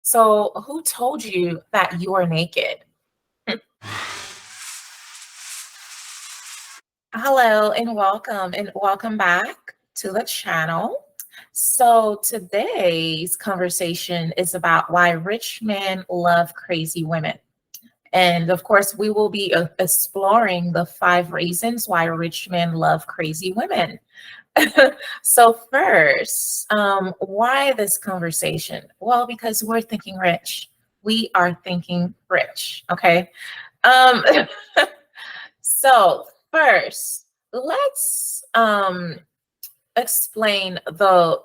So, who told you that you are naked? Hello and welcome back to the channel. So, today's conversation is about why rich men love crazy women. And of course, we will be exploring the 5 reasons why rich men love crazy women. So, first, why this conversation? Well, because we're thinking rich. We are thinking rich. Okay. Um, so first, let's explain the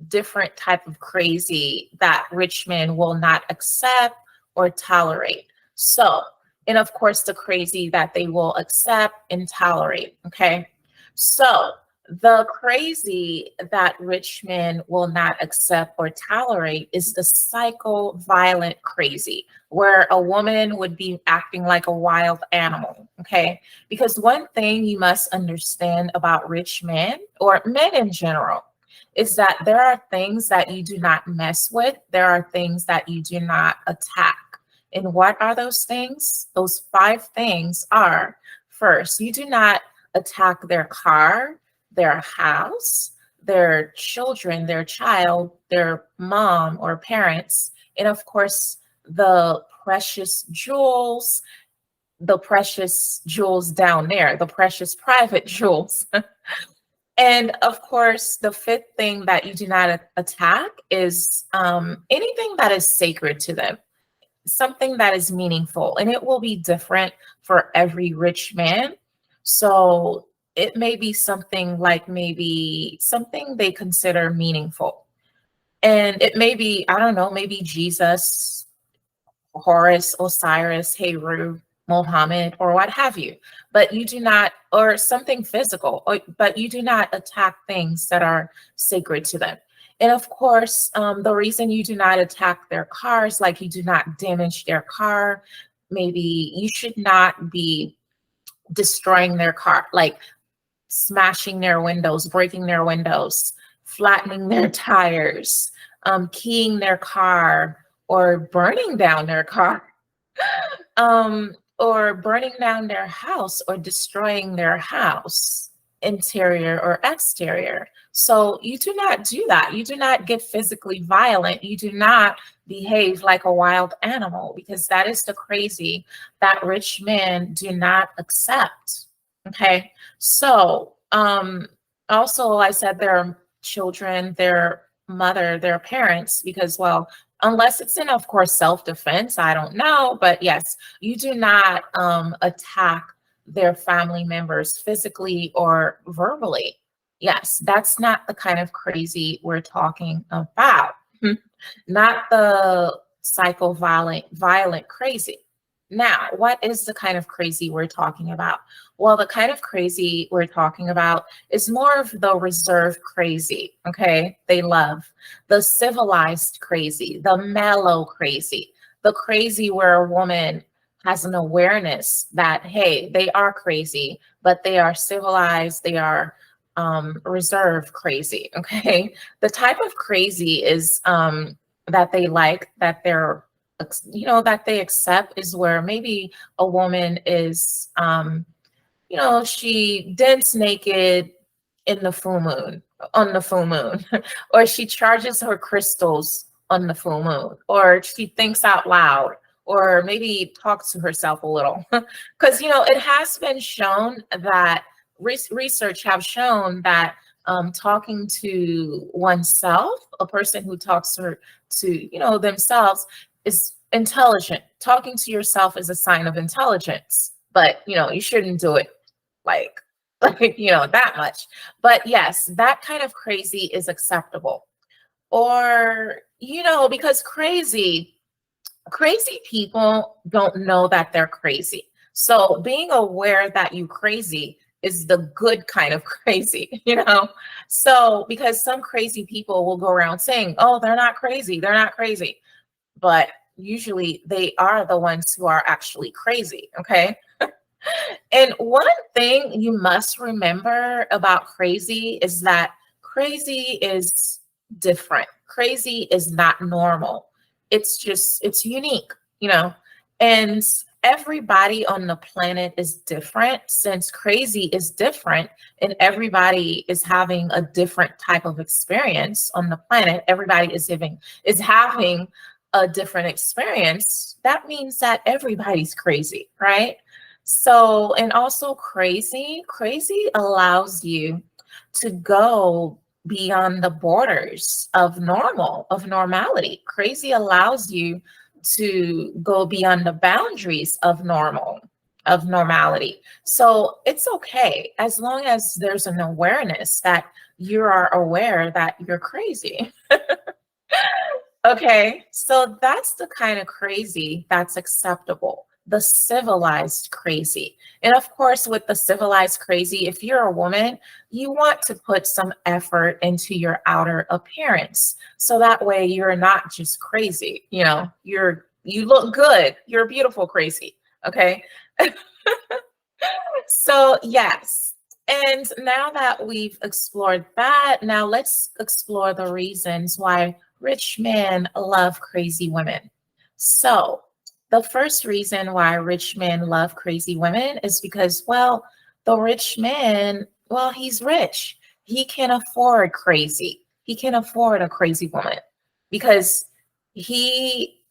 different type of crazy that rich men will not accept or tolerate. So, and of course, the crazy that they will accept and tolerate. Okay. So, the crazy that rich men will not accept or tolerate is the psycho violent crazy, where a woman would be acting like a wild animal. Okay. Because one thing you must understand about rich men or men in general is that there are things that you do not mess with, there are things that you do not attack. And what are those things? Those 5 things are: first, you do not attack their car, their house, their children, their child, their mom or parents, and of course, the precious jewels down there, the precious private jewels. And of course, the fifth thing that you do not attack is anything that is sacred to them, something that is meaningful, and it will be different for every rich man. So it may be something like maybe something they consider meaningful. And it may be, I don't know, maybe Jesus, Horus, Osiris, Heru, Mohammed, or what have you. But you do not, or something physical, but you do not attack things that are sacred to them. And of course, the reason you do not attack their cars, like you do not damage their car, maybe you should not be destroying their car, like smashing their windows, breaking their windows, flattening their tires, keying their car, or burning down their car, or burning down their house or destroying their house, interior or exterior. So you do not do that. You do not get physically violent. You do not behave like a wild animal, because that is the crazy that rich men do not accept. Okay. So, also, I said their children, their mother, their parents, because, well, unless it's in, of course, self-defense, I don't know. But yes, you do not attack their family members physically or verbally. Yes, that's not the kind of crazy we're talking about. Not the violent crazy. Now, what is the kind of crazy we're talking about? Well, the kind of crazy we're talking about is more of the reserved crazy, okay? They love the civilized crazy, the mellow crazy, the crazy where a woman has an awareness that, hey, they are crazy, but they are civilized, they are reserved crazy, okay? The type of crazy is that they like, that that they accept, is where maybe a woman is she dances naked in the full moon, on the full moon, or she charges her crystals on the full moon, or she thinks out loud, or maybe talks to herself a little. Because it has been shown that research have shown that talking to oneself, a person who talks to themselves, is intelligent. Talking to yourself is a sign of intelligence, but you shouldn't do it like that much. But yes, that kind of crazy is acceptable. Or because crazy people don't know that they're crazy. So being aware that you crazy is the good kind of crazy. So because some crazy people will go around saying, oh, they're not crazy, they're not crazy, but usually they are the ones who are actually crazy. Okay. And one thing you must remember about crazy is that crazy is different. Crazy is not normal. it's unique, you know. And everybody on the planet is different. Since crazy is different and everybody is having a different type of experience on the planet, everybody is having a different experience. That means that everybody's crazy, right? So, and also crazy allows you to go beyond the borders of normality. Crazy allows you to go beyond the boundaries of normality. So it's okay as long as there's an awareness that you are aware that you're crazy. Okay, so that's the kind of crazy that's acceptable, the civilized crazy. And of course, with the civilized crazy, if you're a woman, you want to put some effort into your outer appearance. So that way you're not just crazy, you know, you look good, you're beautiful crazy. Okay. So yes. And now that we've explored that, now let's explore the reasons why rich men love crazy women. So, the first reason why rich men love crazy women is because, well, the rich man, well, he's rich. He can afford crazy. He can afford a crazy woman because he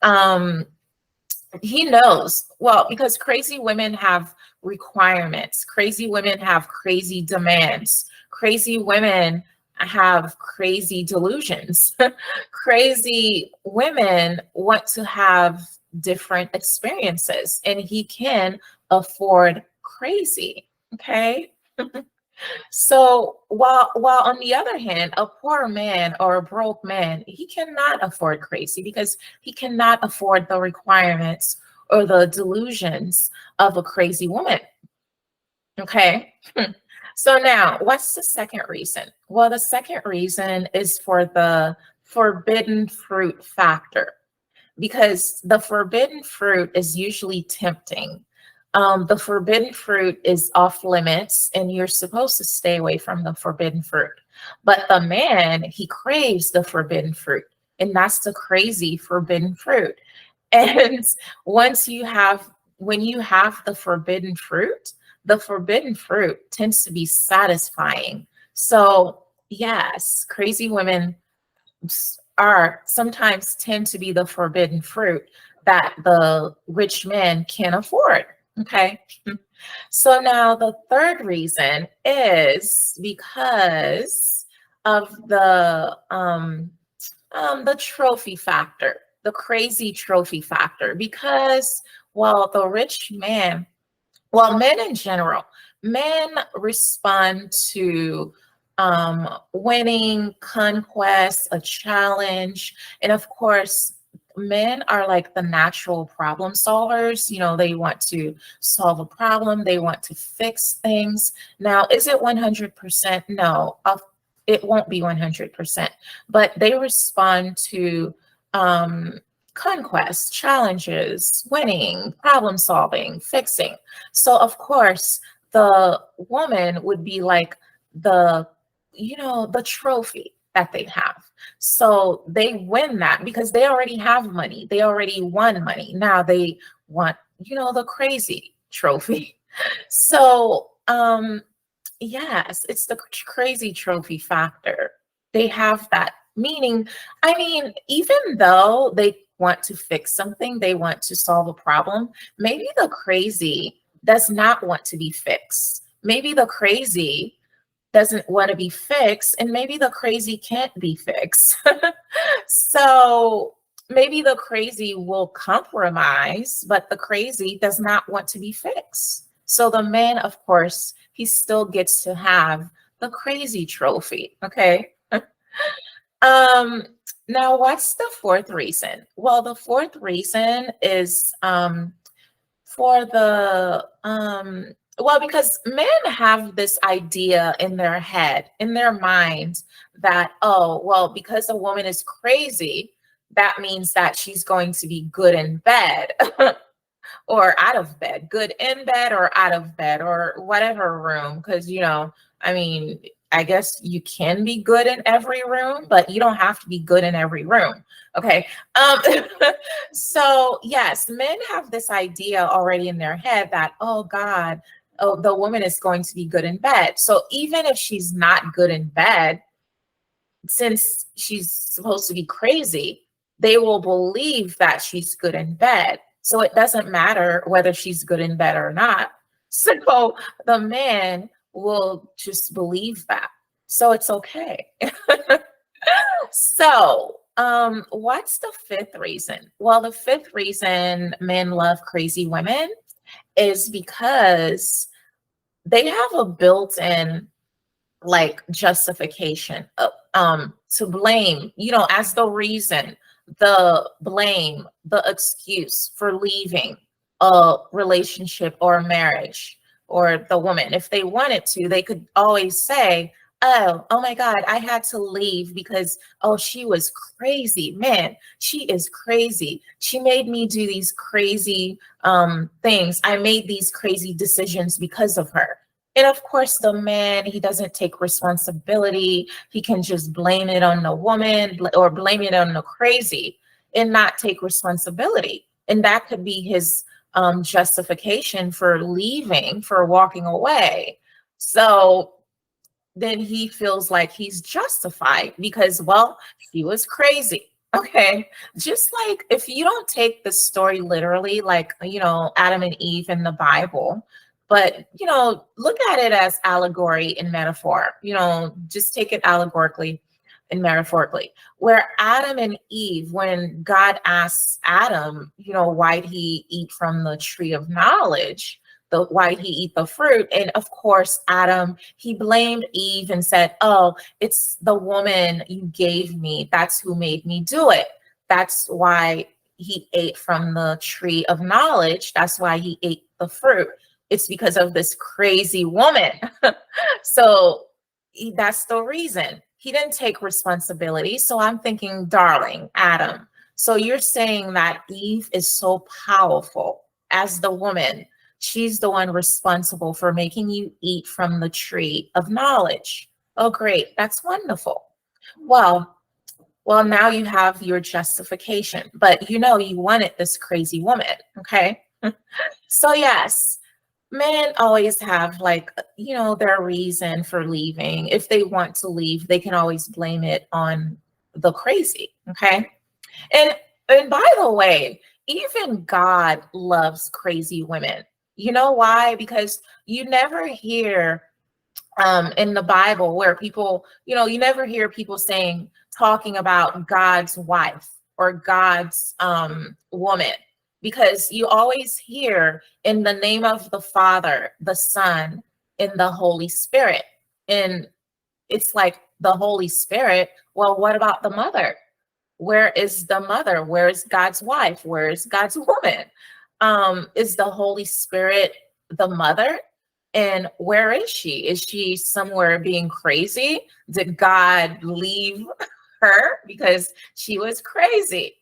he knows, well, because crazy women have requirements, crazy women have crazy demands, crazy women have crazy delusions. Crazy women want to have different experiences, and he can afford crazy. Okay. So while on the other hand, a poor man or a broke man, he cannot afford crazy because he cannot afford the requirements or the delusions of a crazy woman. Okay. So now, what's the second reason? Well, the second reason is for the forbidden fruit factor, because the forbidden fruit is usually tempting. The forbidden fruit is off limits, and you're supposed to stay away from the forbidden fruit. But the man, he craves the forbidden fruit, and that's the crazy forbidden fruit. And once you have, when you have the forbidden fruit tends to be satisfying. So, yes, crazy women are sometimes tend to be the forbidden fruit that the rich man can afford. Okay. So now the third reason is because of the trophy factor, the crazy trophy factor. Because, well, the rich man, well, men in general, men respond to winning, conquest, a challenge. And of course, men are like the natural problem solvers. You know, they want to solve a problem, they want to fix things. Now, is it 100%? No, it won't be 100%, but they respond to um, conquest, challenges, winning, problem solving, fixing. So of course, the woman would be like the, you know, the trophy that they have. So they win that because they already have money. They already won money. Now they want, you know, the crazy trophy. So yes, it's the crazy trophy factor. They have that. Meaning, I mean, even though they want to fix something, they want to solve a problem, maybe the crazy does not want to be fixed. Maybe the crazy doesn't want to be fixed, and maybe the crazy can't be fixed. So maybe the crazy will compromise, but the crazy does not want to be fixed. So the man, of course, he still gets to have the crazy trophy. Okay. um, Now what's the fourth reason? Well, the fourth reason is for the well, because men have this idea in their head, in their mind, that, oh, well, because a woman is crazy, that means that she's going to be good in bed. Or out of bed, good in bed or out of bed or whatever room. Because, you know, I mean, I guess you can be good in every room, but you don't have to be good in every room. Okay. Um, so yes, men have this idea already in their head that, oh God, oh, the woman is going to be good in bed. So even if she's not good in bed, since she's supposed to be crazy, they will believe that she's good in bed. So it doesn't matter whether she's good in bed or not. So the man will just believe that. So it's okay. So, what's the fifth reason? Well, the fifth reason men love crazy women is because they have a built-in like justification to blame, as the reason, the blame, the excuse for leaving a relationship or a marriage, or the woman, if they wanted to, they could always say, oh my God, I had to leave because, oh, she was crazy. Man, she is crazy. She made me do these crazy things. I made these crazy decisions because of her. And of course, the man, he doesn't take responsibility. He can just blame it on the woman or blame it on the crazy and not take responsibility. And that could be his justification for leaving, for walking away. So then he feels like he's justified because, well, he was crazy. Okay. Just like if you don't take the story literally, like, Adam and Eve in the Bible, but, look at it as allegory and metaphor, just take it allegorically and metaphorically. Where Adam and Eve, when God asks Adam, why'd he eat from the tree of knowledge? Why'd he eat the fruit? And of course, Adam, he blamed Eve and said, oh, it's the woman you gave me. That's who made me do it. That's why he ate from the tree of knowledge. That's why he ate the fruit. It's because of this crazy woman. So that's the reason. He didn't take responsibility. So I'm thinking, darling, Adam. So you're saying that Eve is so powerful as the woman. She's the one responsible for making you eat from the tree of knowledge. Oh, great. That's wonderful. Well, now you have your justification, but you wanted this crazy woman. Okay. So yes, men always have their reason for leaving. If they want to leave, they can always blame it on the crazy. Okay. And by the way, even God loves crazy women. You know why? Because you never hear in the Bible where people, you never hear people talking about God's wife or God's woman, because you always hear in the name of the Father, the Son, and the Holy Spirit. And it's like the Holy Spirit. Well, what about the mother? Where is the mother? Where is God's wife? Where is God's woman? Is the Holy Spirit the mother? And where is she? Is she somewhere being crazy? Did God leave her because she was crazy?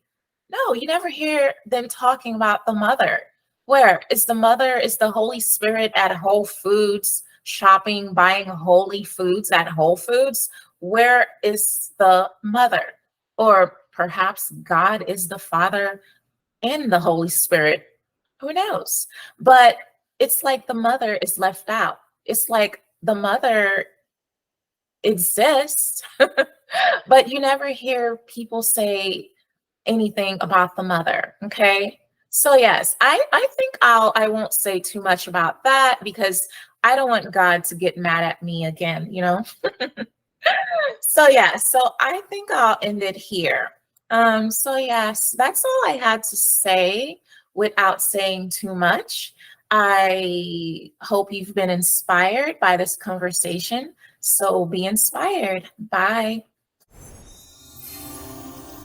No, you never hear them talking about the mother. Where is the mother? Is the Holy Spirit at Whole Foods shopping, buying holy foods at Whole Foods? Where is the mother? Or perhaps God is the Father and the Holy Spirit. Who knows? But it's like the mother is left out. It's like the mother exists, but you never hear people say anything about the mother. Okay. So yes, I think I won't say too much about that because I don't want God to get mad at me again. So yeah, so I think I'll end it here. So yes, that's all I had to say without saying too much. I hope you've been inspired by this conversation. So be inspired. Bye.